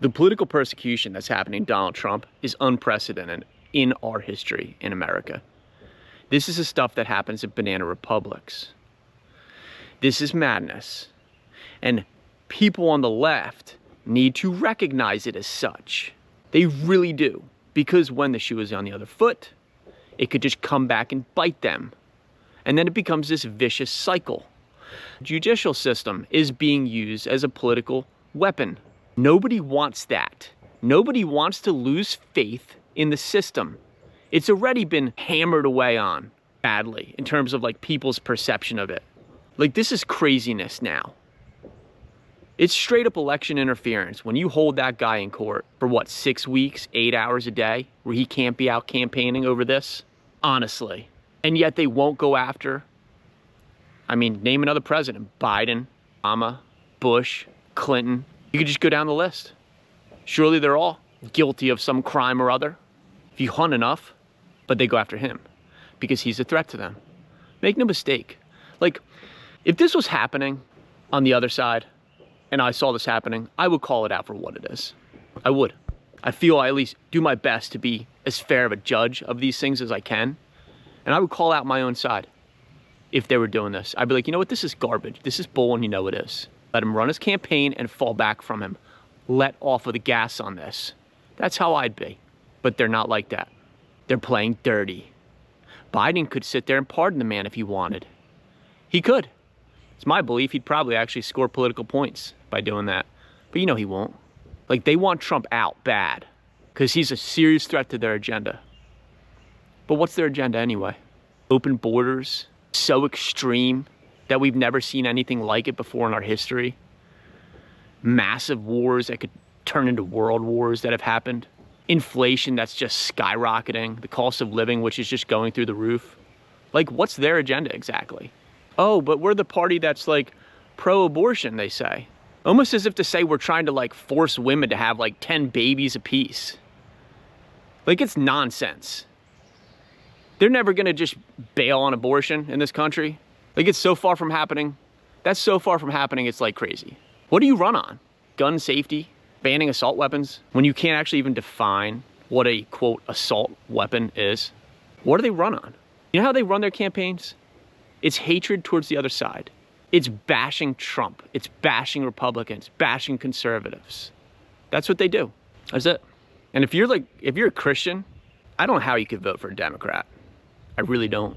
The political persecution that's happening to Donald Trump is unprecedented in our history in America. This is the stuff that happens in banana republics. This is madness. And people on the left need to recognize it as such. They really do. Because when the shoe is on the other foot, it could just come back and bite them. And then it becomes this vicious cycle. The judicial system is being used as a political weapon. Nobody wants that. Nobody wants to lose faith in the system. It's already been hammered away on badly in terms of like people's perception of it. Like, this is craziness now. It's straight up election interference when you hold that guy in court for what, 6 weeks, 8 hours a day, where he can't be out campaigning over this? Honestly. And yet they won't go after, I mean, name another president. Biden, Obama, Bush, Clinton. You could just go down the list. Surely they're all guilty of some crime or other. If you hunt enough, but they go after him because he's a threat to them. Make no mistake. Like, if this was happening on the other side and I saw this happening, I would call it out for what it is. I would. I feel I at least do my best to be as fair of a judge of these things as I can. And I would call out my own side if they were doing this. I'd be like, you know what, this is garbage. This is bull and you know it is. Let him run his campaign and fall back from him. Let off of the gas on this. That's how I'd be. But they're not like that. They're playing dirty. Biden could sit there and pardon the man if he wanted. He could. It's my belief he'd probably actually score political points by doing that. But you know he won't. Like, they want Trump out bad because he's a serious threat to their agenda. But what's their agenda anyway? Open borders, so extreme that we've never seen anything like it before in our history. Massive wars that could turn into world wars that have happened. Inflation that's just skyrocketing. The cost of living, which is just going through the roof. Like, what's their agenda exactly? Oh, but we're the party that's like pro-abortion, they say. Almost as if to say we're trying to like force women to have like 10 babies apiece. Like, it's nonsense. They're never gonna just bail on abortion in this country. Like, it's so far from happening. That's so far from happening, it's like crazy. What do you run on? Gun safety? Banning assault weapons? When you can't actually even define what a, quote, assault weapon is? What do they run on? You know how they run their campaigns? It's hatred towards the other side. It's bashing Trump. It's bashing Republicans, bashing conservatives. That's what they do. That's it. And if you're a Christian, I don't know how you could vote for a Democrat. I really don't.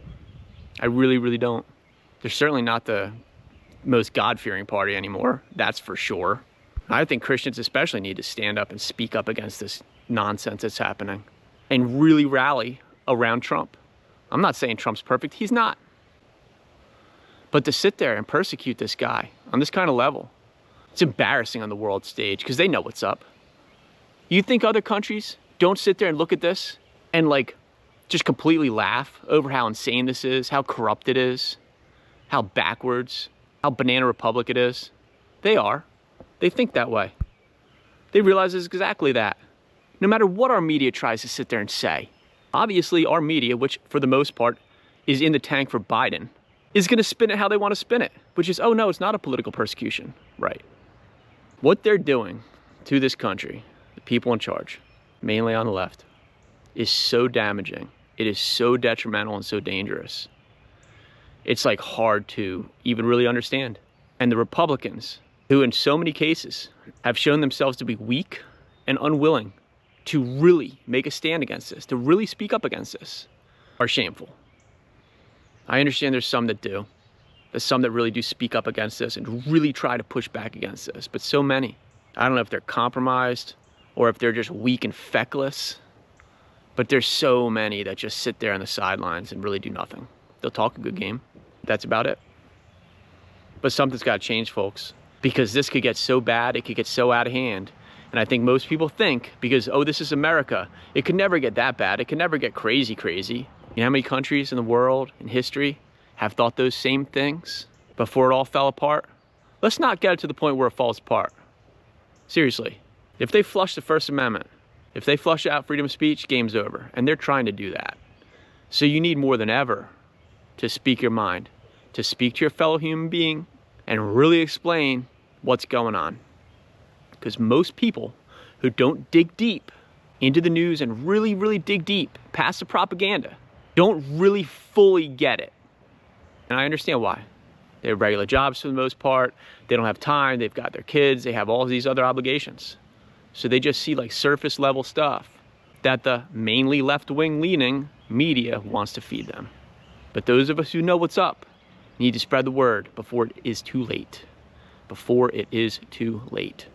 I really, really don't. They're certainly not the most God-fearing party anymore. That's for sure. I think Christians especially need to stand up and speak up against this nonsense that's happening and really rally around Trump. I'm not saying Trump's perfect. He's not. But to sit there and persecute this guy on this kind of level, it's embarrassing on the world stage because they know what's up. You think other countries don't sit there and look at this and like just completely laugh over how insane this is, how corrupt it is, how backwards, how banana republic it is? They are. They think that way. They realize it's exactly that. No matter what our media tries to sit there and say, obviously our media, which for the most part is in the tank for Biden, is going to spin it how they want to spin it, which is, oh no, it's not a political persecution. Right. What they're doing to this country, the people in charge, mainly on the left, is so damaging. It is so detrimental and so dangerous. It's like hard to even really understand. And the Republicans, who in so many cases have shown themselves to be weak and unwilling to really make a stand against this, to really speak up against this, are shameful. I understand there's some that do. There's some that really do speak up against this and really try to push back against this, but so many. I don't know if they're compromised or if they're just weak and feckless, but there's so many that just sit there on the sidelines and really do nothing. They'll talk a good game. That's about it. But something's got to change, folks, because this could get so bad, it could get so out of hand. And I think most people think, because, oh, this is America, it could never get that bad. It could never get crazy, crazy. You know how many countries in the world, in history, have thought those same things before it all fell apart? Let's not get it to the point where it falls apart. Seriously. If they flush the First Amendment, if they flush out freedom of speech, game's over. And they're trying to do that. So you need more than ever to speak your mind, to speak to your fellow human being and really explain what's going on. Because most people who don't dig deep into the news and really, really dig deep past the propaganda, don't really fully get it. And I understand why. They have regular jobs for the most part. They don't have time. They've got their kids. They have all these other obligations. So they just see like surface level stuff that the mainly left-wing leaning media wants to feed them. But those of us who know what's up need to spread the word before it is too late. Before it is too late.